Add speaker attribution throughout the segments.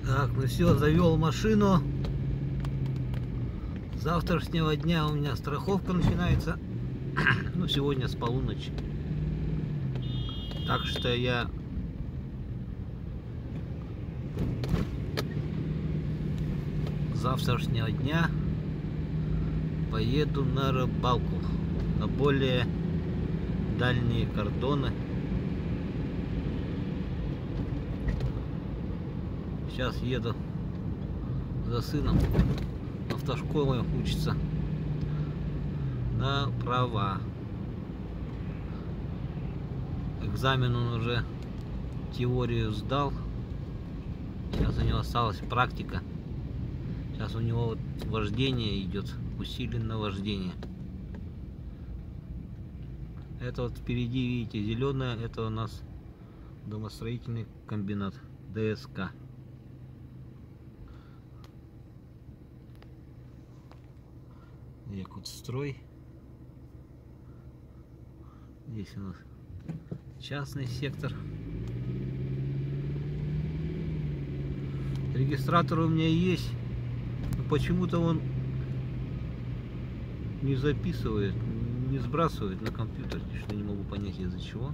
Speaker 1: Так, ну все, завел машину. С завтрашнего дня у меня страховка начинается. Ну, сегодня с полуночи. Так что я с завтрашнего дня поеду на рыбалку, на более дальние кордоны. Сейчас еду за сыном, автошколы учится на права. Экзамен он уже теорию сдал. Сейчас у него осталась практика. Сейчас у него вот вождение идет, усиленное вождение. Это вот впереди, видите, зеленое, это у нас домостроительный комбинат ДСК. Якутстрой. Здесь у нас частный сектор. Регистратор у меня есть, но почему-то он не записывает, не сбрасывает на компьютер, что не могу понять, из-за чего.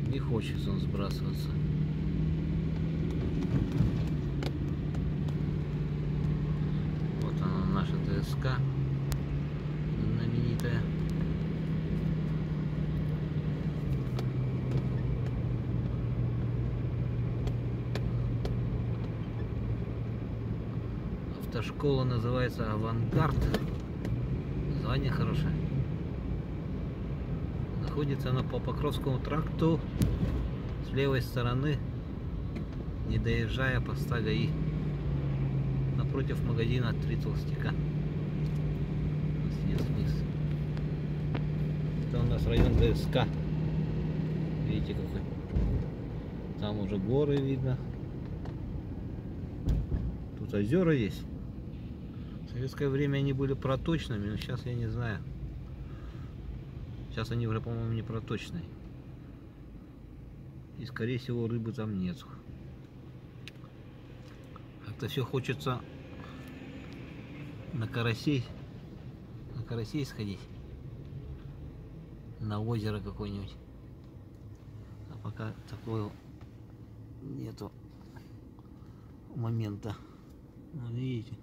Speaker 1: Не хочет он сбрасываться. Вот она, наша ДСК знаменитая. Автошкола называется «Авангард». Название хорошее. Находится она по Покровскому тракту с левой стороны, не доезжая поста ГАИ, напротив магазина «Три толстяка». Это у нас район ДСК. Видите, какой? Там уже горы видно. Тут озера есть. В советское время они были проточными, но сейчас я не знаю. Сейчас они уже, по-моему, не проточные. И, скорее всего, рыбы там нету. Как-то все хочется на карасей сходить. На озеро какое-нибудь. А пока такого нету момента. Вот видите,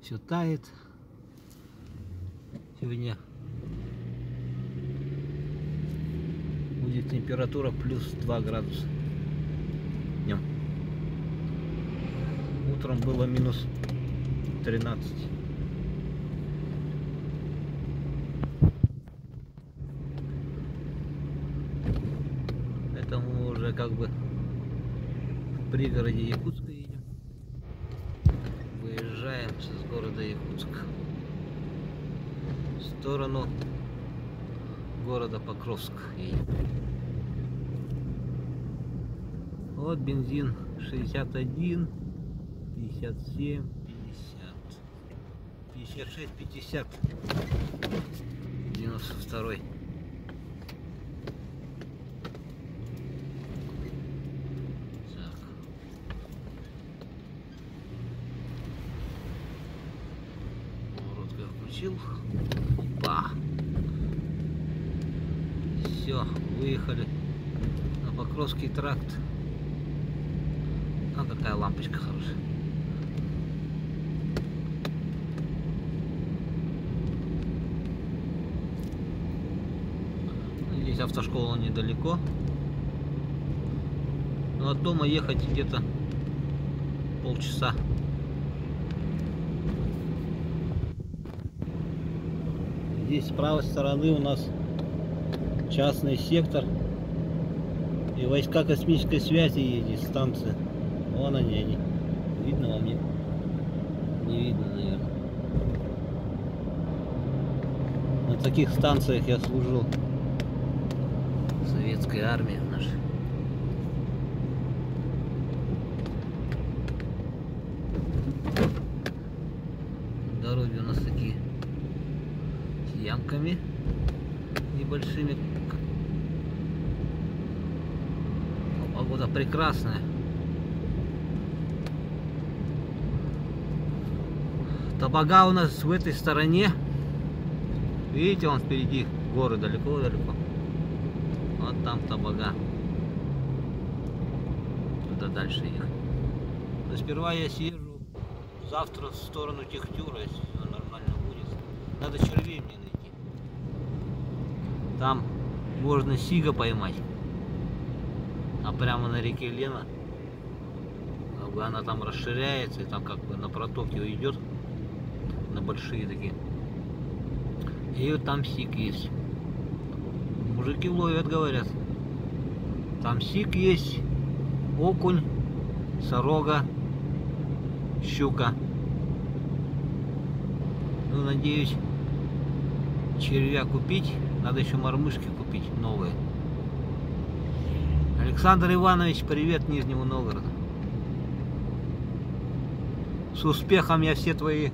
Speaker 1: все тает. Сегодня будет температура плюс 2 градуса днем. Утром было минус 13. Это мы уже как бы в пригороде Якутска едем. Выезжаем с города Якутск в сторону города Покровск едем. Вот бензин 61, 57, 50, 56, 50, 92. Включил. Опа. Все, выехали на Покровский тракт. А какая лампочка хорошая. Здесь автошкола недалеко. Но от дома ехать где-то полчаса. Здесь с правой стороны у нас частный сектор и войска космической связи ездят, станция. Вон они. Видно вам? Нет? Не видно, наверное. На таких станциях я служил в советской армии нашей. Дороги у нас такие с ямками небольшими. Погода прекрасная. Табага у нас в этой стороне. Видите, он впереди горы далеко-далеко. Вот там Табага. Туда дальше ехать. Но сперва я съезжу завтра в сторону Техтюра, если все нормально будет. Надо червей мне найти. Там можно сига поймать. А прямо на реке Лена. Она там расширяется и там как бы на протоке уйдет. На большие такие. И вот там сик есть. Мужики ловят, говорят. Там сик есть, окунь, сорога, щука. Ну, надеюсь, червя купить. Надо еще мормышки купить новые. Александр Иванович, привет Нижнему Новгороду. С успехом я все твои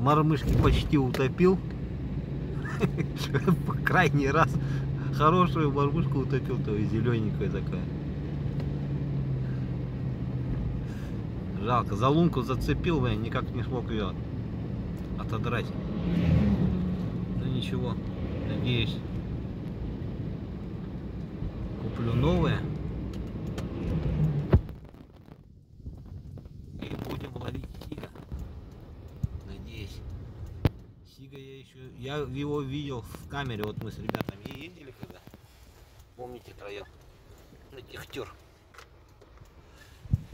Speaker 1: мормышки почти утопил. Крайний раз хорошую мормышку утопил, то и зелененькая такая. Жалко, за лунку зацепил, я никак не смог ее отодрать. Ну ничего, надеюсь, куплю новые. И будем ловить сига. Надеюсь. Сига я его видел в камере, вот мы с ребятами ездили когда. Помните троем? На Техтюр.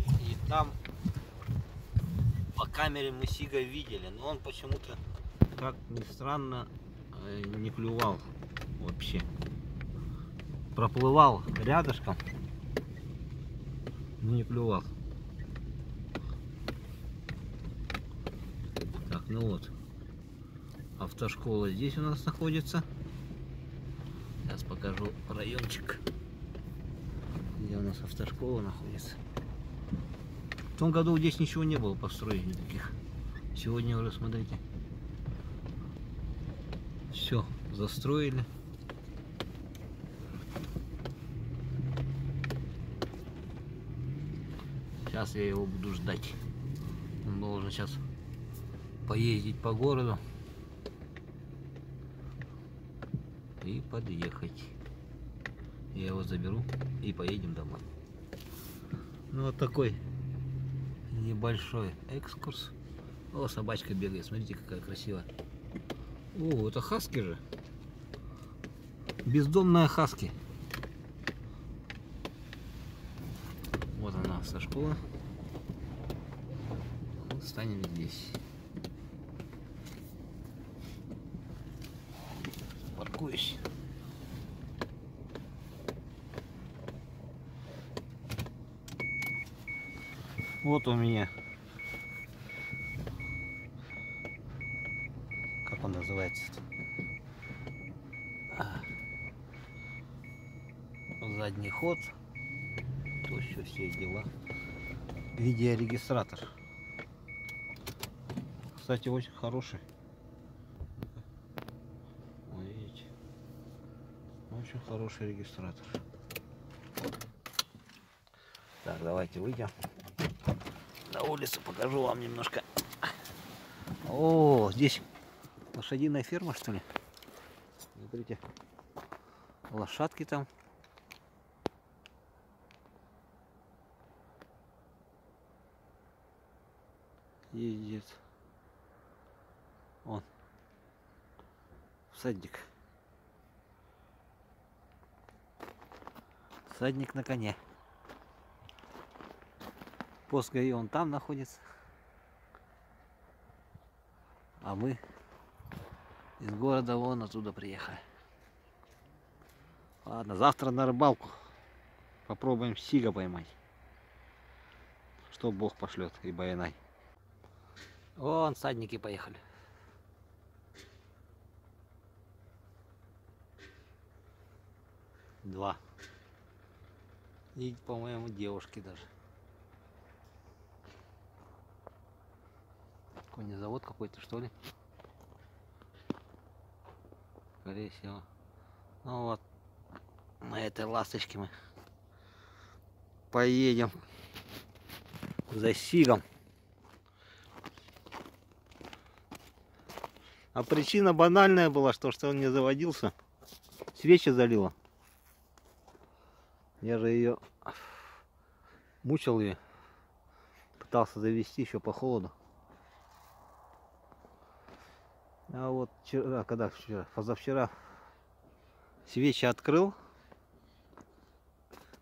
Speaker 1: И там по камере мы сига видели, но он почему-то, как ни странно, не клювал вообще. Проплывал рядышком, но не клювал. Так, ну вот. Автошкола здесь у нас находится. Сейчас покажу райончик, где у нас автошкола находится. В том году здесь ничего не было построений таких. Сегодня уже, смотрите, все застроили. Сейчас я его буду ждать. Он должен сейчас поездить по городу и подъехать. Я его заберу и поедем домой. Ну вот такой небольшой экскурс. О, собачка бегает, смотрите, какая красивая. О, это хаски же. Бездомная хаски. Вот она, автошкола. Станем здесь. Паркуюсь. Вот у меня, как он называется, задний ход, то еще все дела. Видеорегистратор. Кстати, очень хороший. Видите, очень хороший регистратор. Так, давайте выйдем на улицу, покажу вам немножко. О, здесь лошадиная ферма, что ли? Смотрите, лошадки там. Ездит. Он. Всадник. Всадник на коне. Пост ГАИ он там находится. А мы из города вон оттуда приехали. Ладно, завтра на рыбалку. Попробуем сига поймать. Что Бог пошлет и баянай. Вон всадники поехали. Два. И, по-моему, девушки даже. Конезавод какой-то, что ли? Скорее всего. Ну вот, на этой ласточке мы поедем за Сигом. А причина банальная была, что он не заводился. Свечи залило. Я же ее мучил, ее пытался завести еще по холоду. А вот вчера, позавчера свечи открыл,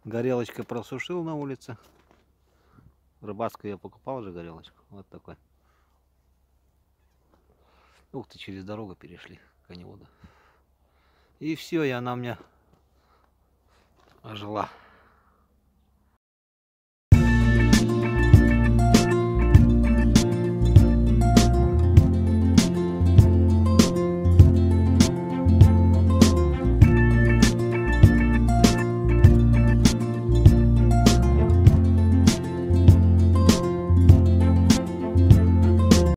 Speaker 1: горелочкой просушил на улице. Рыбацкую я покупал же горелочку. Вот такой. Ух ты, через дорогу перешли коневода. И все, и она у меня ожила.